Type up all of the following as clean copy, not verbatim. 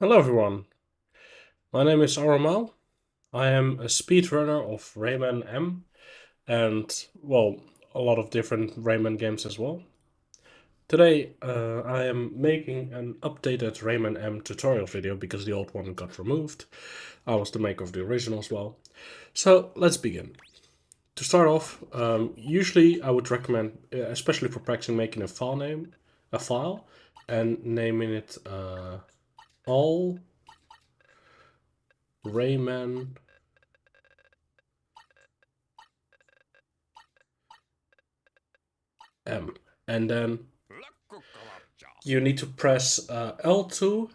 Hello everyone, my name is RAYMAN. I am a speedrunner of Rayman M and, well, a lot of different Rayman games as well. Today I am making an updated Rayman M tutorial video because the old one got removed. I was the maker of the original as well. So let's begin. To start off, usually I would recommend, especially for practicing, making a file, and naming it all Rayman M. And then you need to press L2,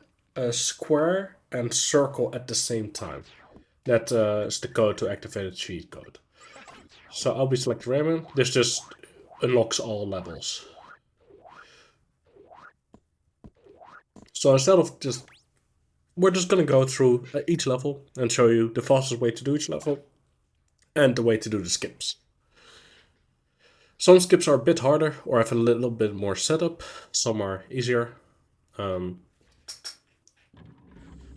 square, and circle at the same time. That is the code to activate the cheat code. So I'll be selecting Rayman. This just unlocks all levels. So instead of we're just gonna go through each level and show you the fastest way to do each level and the way to do the skips. Some skips are a bit harder or have a little bit more setup. Some are easier. I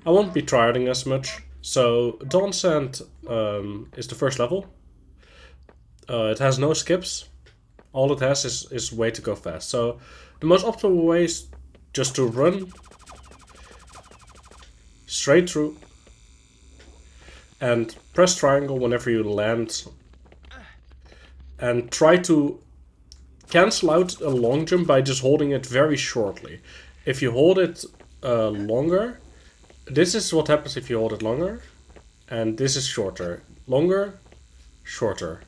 won't be tryharding as much. So Dawn Sand is the first level. It has no skips. All it has is way to go fast. So the most optimal way is just to run straight through and press triangle whenever you land and try to cancel out a long jump by just holding it very shortly. If you hold it longer, this is what happens if you hold it longer, and this is shorter. Longer, shorter.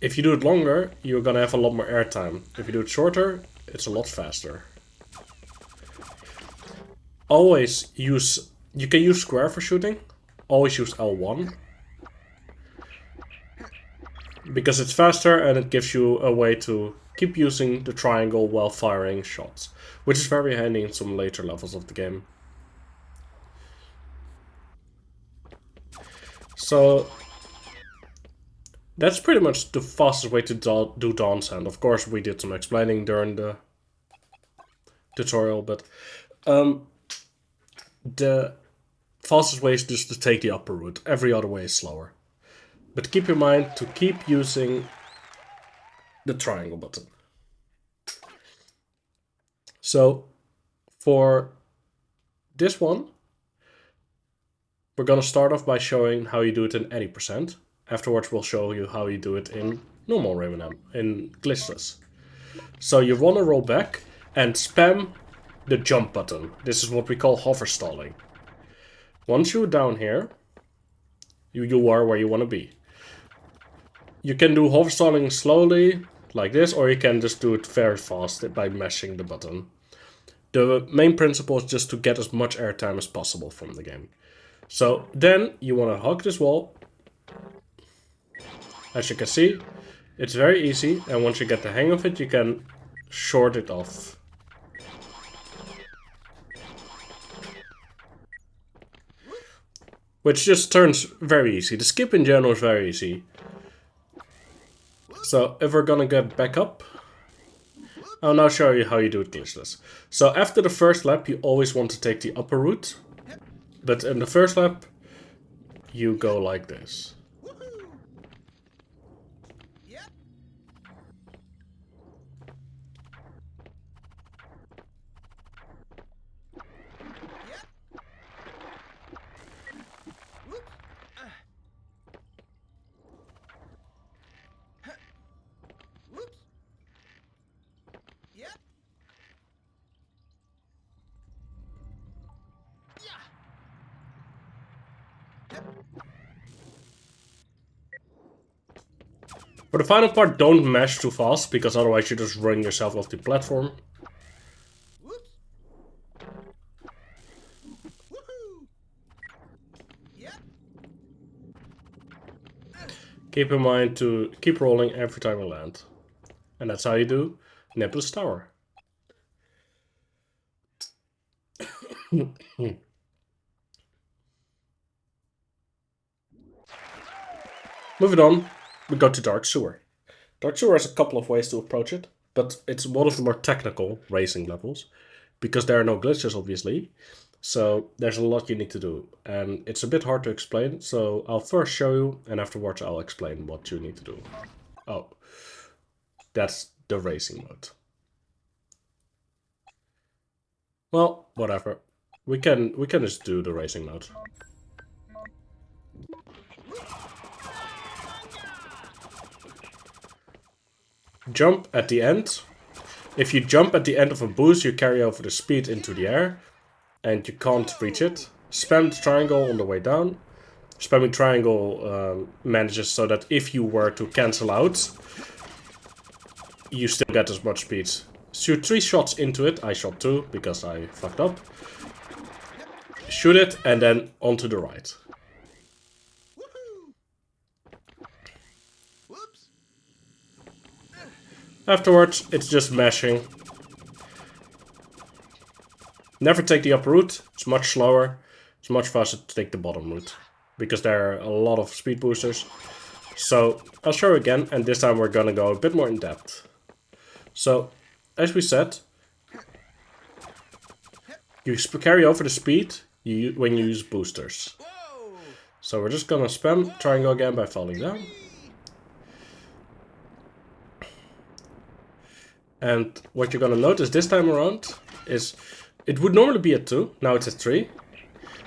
If you do it longer, you're gonna have a lot more airtime. If you do it shorter, it's a lot faster. Always use, you can use square for shooting. Always use L1. Because it's faster and it gives you a way to keep using the triangle while firing shots. Which is very handy in some later levels of the game. So that's pretty much the fastest way to do Dawn Sand. Of course, we did some explaining during the tutorial, but the fastest way is just to take the upper route. Every other way is slower. But keep in mind to keep using the triangle button. So for this one, we're gonna start off by showing how you do it in 80%. Afterwards, we'll show you how you do it in normal RAYMAN, in Glitchless. So you wanna roll back and spam the jump button. This is what we call hover stalling. Once you're down here, you are where you want to be. You can do hover stalling slowly, like this, or you can just do it very fast by mashing the button. The main principle is just to get as much airtime as possible from the game. So then you want to hug this wall. As you can see, it's very easy, and once you get the hang of it, you can short it off. Which just turns very easy. The skip in general is very easy. So if we're gonna get back up, I'll now show you how you do it glitchless. So after the first lap, you always want to take the upper route. But in the first lap, you go like this. For the final part, don't mash too fast, because otherwise you just run yourself off the platform. Keep in mind to keep rolling every time you land. And that's how you do Nebulous Tower. Moving on, we go to Dark Sewer. Dark Sewer has a couple of ways to approach it, but it's one of the more technical racing levels. because there are no glitches, obviously. So there's a lot you need to do, and it's a bit hard to explain. So I'll first show you, and afterwards I'll explain what you need to do. Oh, that's the racing mode. Well, whatever. We can just do the racing mode. Jump at the end. If you jump at the end of a boost, you carry over the speed into the air, and you can't reach it. Spam the triangle on the way down. Spamming triangle manages so that if you were to cancel out, you still get as much speed. Shoot 3 shots into it. I shot 2 because I fucked up. Shoot it and then onto the right. Afterwards, it's just mashing. Never take the upper route. It's much slower. It's much faster to take the bottom route, because there are a lot of speed boosters. So I'll show you again, and this time we're gonna go a bit more in depth. So, as we said, you carry over the speed when you use boosters. So we're just gonna spam triangle again by falling down. And what you're gonna notice this time around is it would normally be at 2, now it's at 3.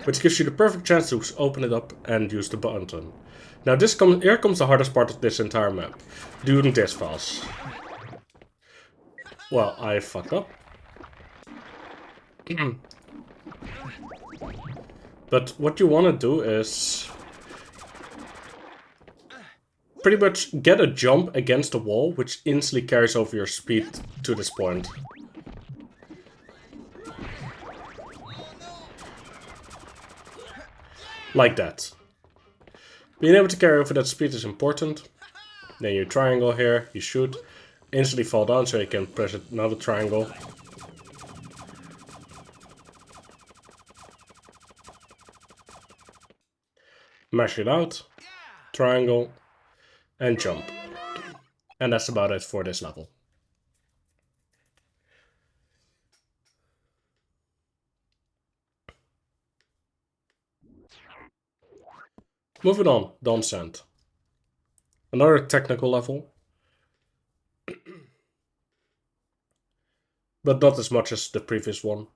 Which gives you the perfect chance to open it up and use the button. Now here comes the hardest part of this entire map. Doing this fast. Well, I fucked up. But what you want to do is pretty much get a jump against the wall, which instantly carries over your speed to this point. Like that. Being able to carry over that speed is important. Then you triangle here, you shoot, instantly fall down so you can press another triangle. Mash it out, triangle, and jump. And that's about it for this level. Moving on, Dawn Sand. Another technical level. But not as much as the previous one.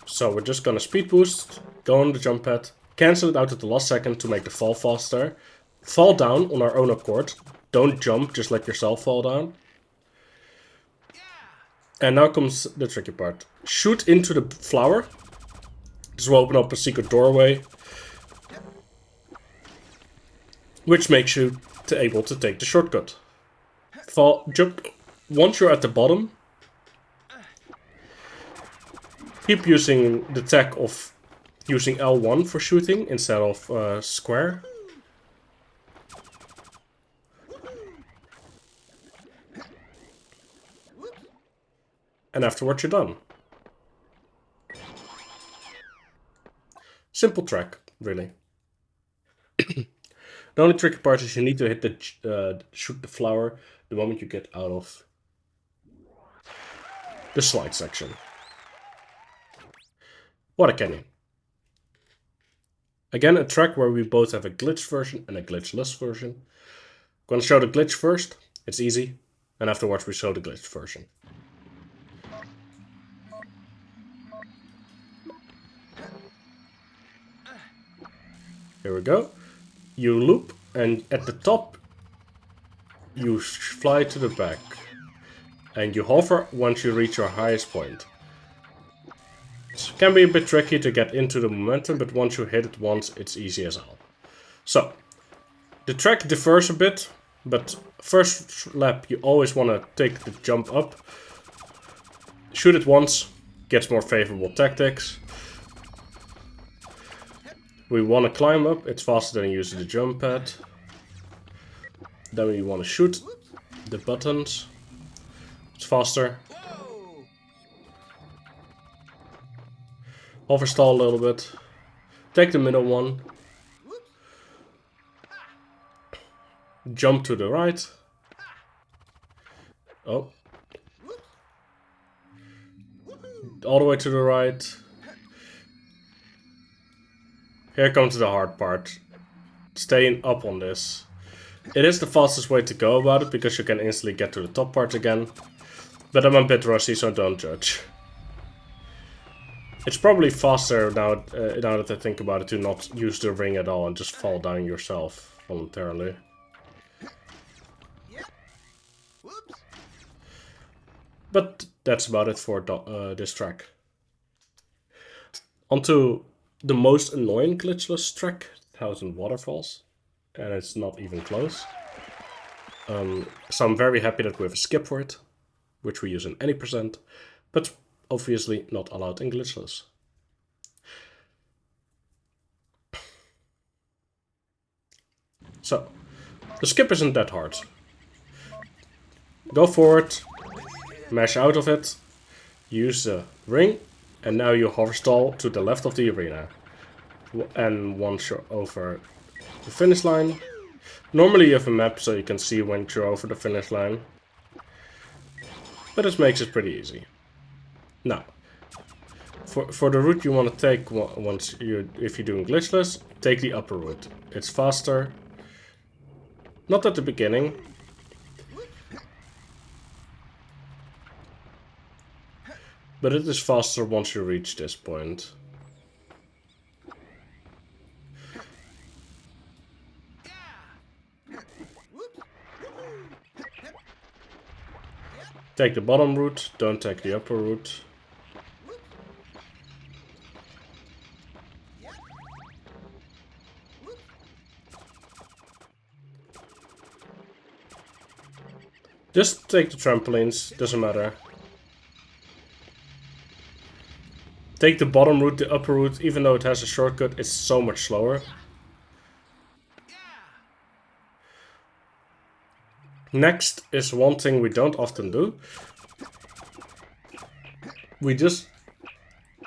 So we're just gonna speed boost, go on the jump pad, cancel it out at the last second to make the fall faster. Fall down on our own accord. Don't jump, just let yourself fall down. And now comes the tricky part. Shoot into the flower. This will open up a secret doorway, which makes you able to take the shortcut. Jump. Once you're at the bottom, keep using the tech of using L1 for shooting instead of square. And afterwards you're done. Simple track, really. The only tricky part is you need to hit the shoot the flower the moment you get out of the slide section. What a canyon. Again, a track where we both have a glitched version and a glitchless version. I'm gonna show the glitch first, it's easy, and afterwards we show the glitched version. Here we go. You loop, and at the top, you fly to the back. And you hover once you reach your highest point. It can be a bit tricky to get into the momentum, but once you hit it once, it's easy as hell. So, the track differs a bit, but first lap you always want to take the jump up. Shoot it once, gets more favorable tactics. We want to climb up, it's faster than using the jump pad. Then we want to shoot the buttons. It's faster. Overstall a little bit. Take the middle one. Jump to the right. Oh. All the way to the right. Here comes the hard part. Staying up on this. It is the fastest way to go about it, because you can instantly get to the top part again. But I'm a bit rusty, so don't judge. It's probably faster now, now that I think about it, to not use the ring at all and just fall down yourself voluntarily. But that's about it for this track. Onto the most annoying glitchless track, 1000 Waterfalls. And it's not even close. So I'm very happy that we have a skip for it, which we use in any percent, but obviously not allowed in glitchless. So, the skip isn't that hard. Go forward, mash out of it, use the ring, and now you hover stall to the left of the arena. And once you're over the finish line, normally you have a map so you can see when you're over the finish line, but it makes it pretty easy. Now, for the route you want to take if you're doing glitchless, take the upper route. It's faster. Not at the beginning. But it is faster once you reach this point. Take the bottom route, don't take the upper route. Just take the trampolines, doesn't matter. Take the bottom route, the upper route, even though it has a shortcut, it's so much slower. Next is one thing we don't often do. We just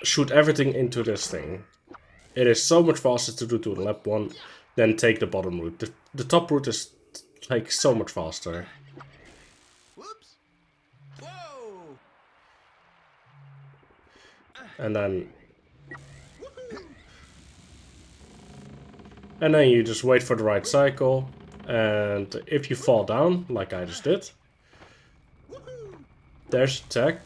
shoot everything into this thing. It is so much faster to do to lap 1 than take the bottom route. The top route is like so much faster. And then you just wait for the right cycle, and if you fall down, like I just did, there's attack.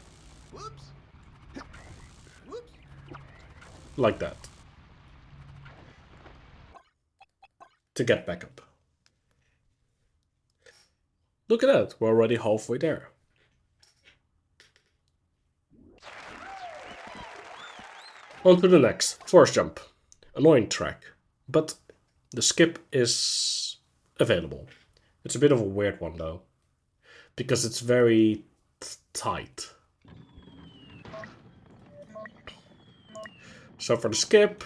Like that. To get back up. Look at that, we're already halfway there. On to the next, force jump. Annoying track, but the skip is available. It's a bit of a weird one though, because it's very tight. So for the skip,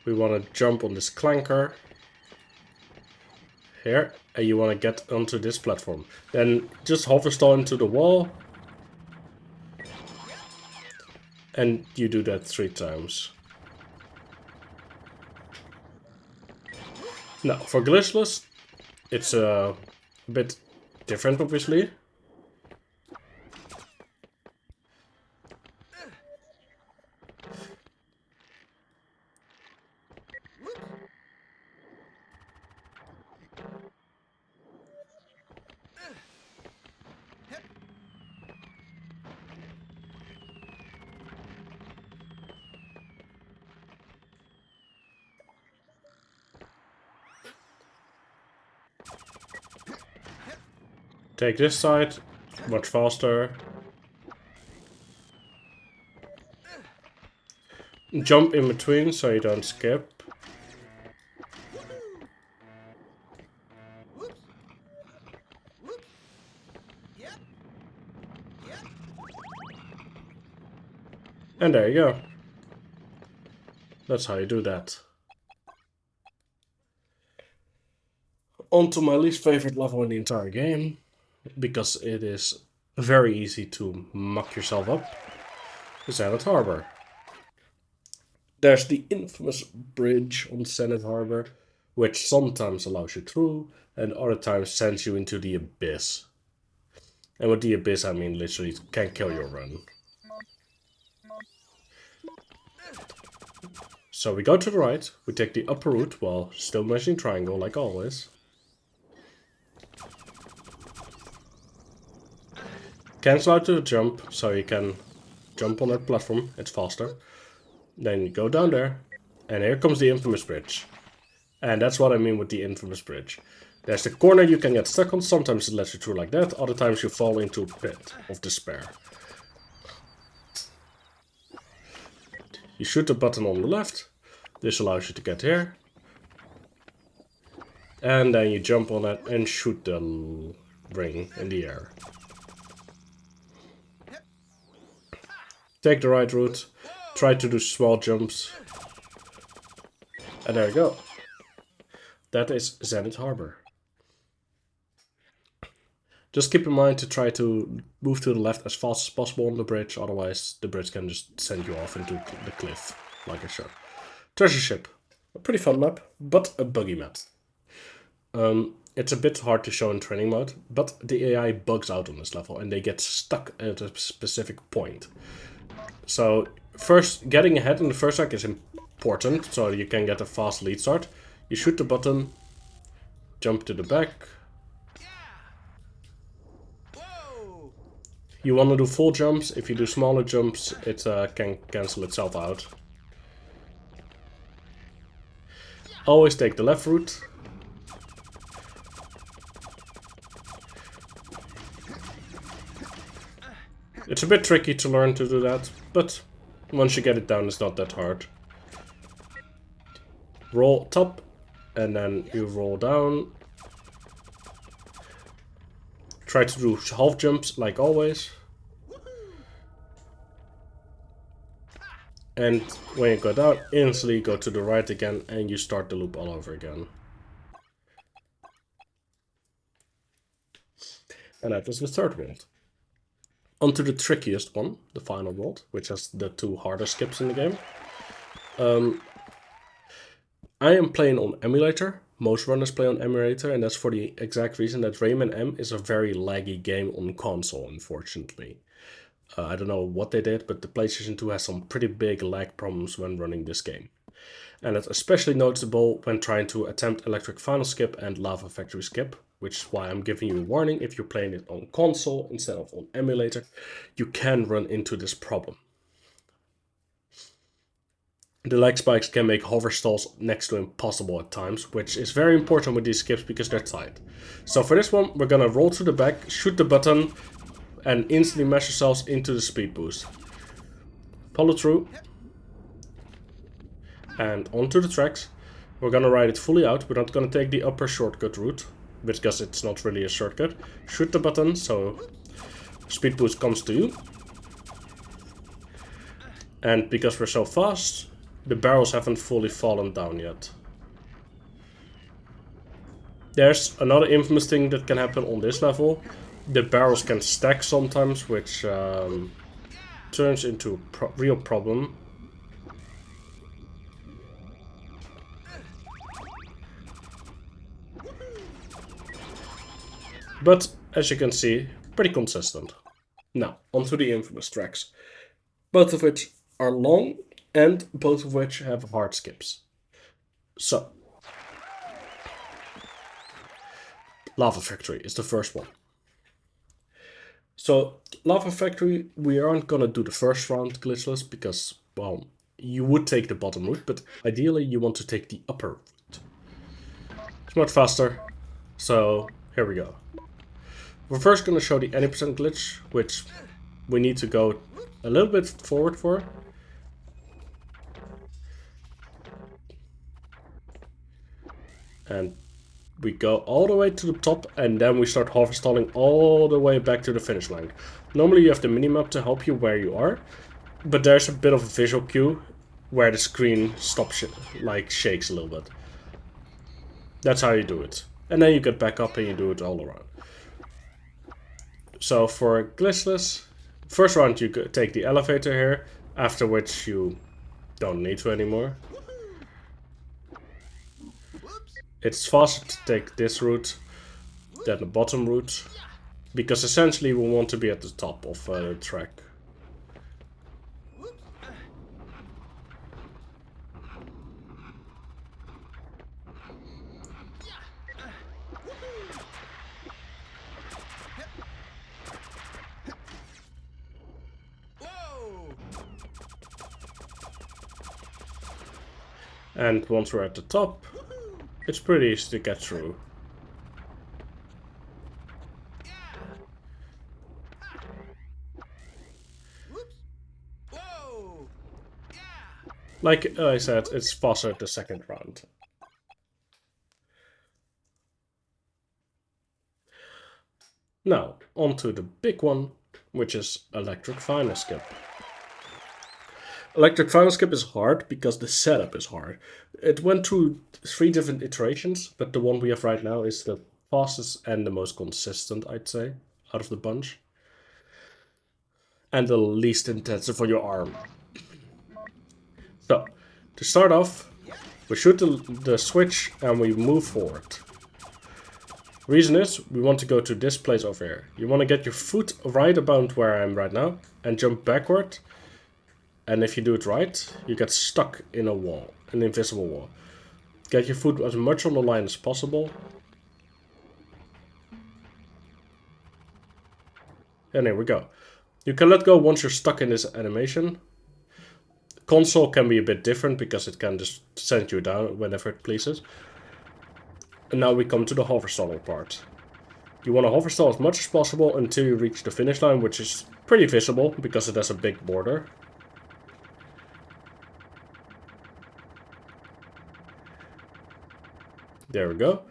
we want to jump on this clanker here, and you want to get onto this platform. Then just hover stall into the wall. And you do that 3 times. Now, for glitchless, it's a bit different, obviously. Take this side, much faster. Jump in between so you don't skip. And there you go. That's how you do that. On to my least favorite level in the entire game, because it is very easy to muck yourself up. The Senate Harbor. There's the infamous bridge on Senate Harbor, which sometimes allows you through, and other times sends you into the abyss. And with the abyss, I mean literally can't kill your run. So we go to the right, we take the upper route while still mashing triangle like always. Cancel out to the jump, so you can jump on that platform, it's faster. Then you go down there, and here comes the infamous bridge. And that's what I mean with the infamous bridge. There's the corner you can get stuck on, sometimes it lets you through like that, other times you fall into a pit of despair. You shoot the button on the left, this allows you to get here. And then you jump on it and shoot the ring in the air. Take the right route, try to do small jumps. And there you go. That is Zenith Harbor. Just keep in mind to try to move to the left as fast as possible on the bridge, otherwise the bridge can just send you off into the cliff, like I showed. Treasure Ship. A pretty fun map, but a buggy map. It's a bit hard to show in training mode, but the AI bugs out on this level and they get stuck at a specific point. So first, getting ahead in the first track is important, so you can get a fast lead start. You shoot the button, jump to the back. You want to do full jumps. If you do smaller jumps, it can cancel itself out. Always take the left route. It's a bit tricky to learn to do that, but once you get it down, it's not that hard. Roll top, and then you roll down. Try to do half jumps, like always. And when you go down, instantly go to the right again, and you start the loop all over again. And that was the third world. Onto the trickiest one, the final world, which has the two harder skips in the game. I am playing on emulator. Most runners play on emulator, and that's for the exact reason that Rayman M is a very laggy game on console, unfortunately. I don't know what they did, but the PlayStation 2 has some pretty big lag problems when running this game. And it's especially noticeable when trying to attempt Electric Final Skip and Lava Factory Skip, which is why I'm giving you a warning. If you're playing it on console instead of on emulator, you can run into this problem. The lag spikes can make hover stalls next to impossible at times, which is very important with these skips because they're tight. So for this one, we're gonna roll to the back, shoot the button, and instantly mash yourselves into the speed boost. Follow through. And onto the tracks. We're gonna ride it fully out. We're not gonna take the upper shortcut route, because it's not really a shortcut. Shoot the button, so speed boost comes to you. And because we're so fast, the barrels haven't fully fallen down yet. There's another infamous thing that can happen on this level. The barrels can stack sometimes, which turns into a real problem. But, as you can see, pretty consistent. Now, onto the infamous tracks. Both of which are long, and both of which have hard skips. So, Lava Factory is the first one. So, Lava Factory, we aren't gonna do the first round glitchless because, well, you would take the bottom route, but ideally you want to take the upper route. It's much faster, so here we go. We're first gonna show the any percent glitch, which we need to go a little bit forward for. And we go all the way to the top, and then we start hover stalling all the way back to the finish line. Normally you have the minimap to help you where you are, but there's a bit of a visual cue where the screen stops, like shakes a little bit. That's how you do it. And then you get back up and you do it all around. So for glitchless, first round you take the elevator here, after which you don't need to anymore. It's faster to take this route than the bottom route. Because essentially we want to be at the top of the track. And once we're at the top, it's pretty easy to get through. Like I said, it's faster the second round. Now, on to the big one, which is electric final skip. Electric final skip is hard because the setup is hard. It went through 3 different iterations, but the one we have right now is the fastest and the most consistent, I'd say, out of the bunch. And the least intensive for your arm. So, to start off, we shoot the switch and we move forward. Reason is, we want to go to this place over here. You want to get your foot right about where I am right now and jump backward. And if you do it right, you get stuck in a wall, an invisible wall. Get your foot as much on the line as possible. And here we go. You can let go once you're stuck in this animation. Console can be a bit different because it can just send you down whenever it pleases. And now we come to the hover stalling part. You want to hover stall as much as possible until you reach the finish line, which is pretty visible because it has a big border. There we go.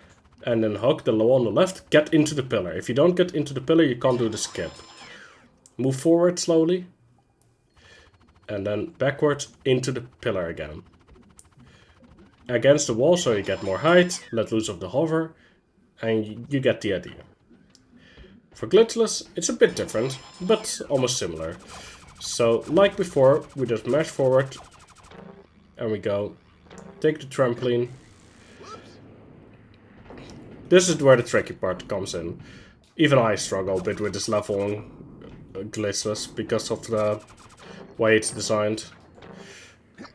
And then hug the low on the left, get into the pillar. If you don't get into the pillar, you can't do the skip. Move forward slowly. And then backwards into the pillar again. Against the wall so you get more height, let loose of the hover, and you get the idea. For Glitchless, it's a bit different, but almost similar. So, like before, we just mash forward, and we go, take the trampoline. This is where the tricky part comes in. Even I struggle a bit with this level on Glitchless because of the way it's designed.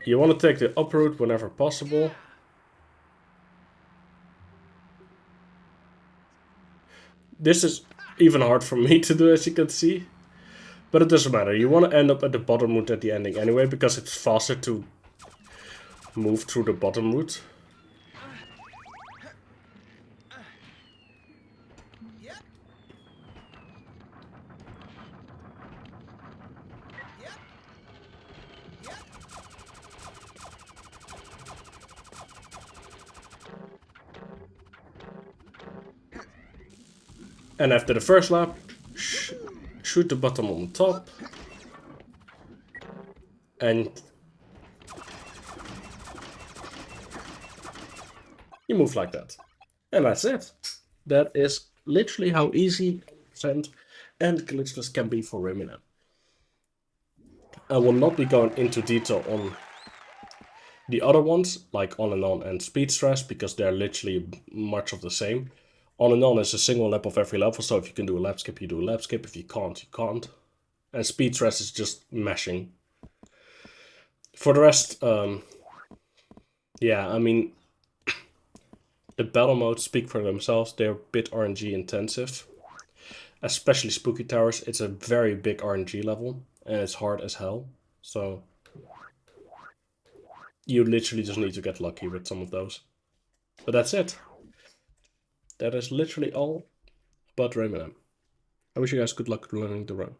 You want to take the up route whenever possible. This is even hard for me to do, as you can see. But it doesn't matter. You want to end up at the bottom route at the ending anyway, because it's faster to move through the bottom route. And after the first lap, shoot the bottom on top. And you move like that. And that's it. That is literally how easy and glitchless can be for RAYMAN. I will not be going into detail on the other ones, like On and On and Speed Stress, because they're literally much of the same. On and On is a single lap of every level, so if you can do a lap skip, you do a lap skip. If you can't, you can't. And Speed Stress is just mashing. For the rest, yeah, I mean, the battle modes speak for themselves. They're a bit RNG intensive. Especially Spooky Towers, it's a very big RNG level, and it's hard as hell. So, you literally just need to get lucky with some of those. But that's it. That is literally all about RAYMAN. I wish you guys good luck learning the run.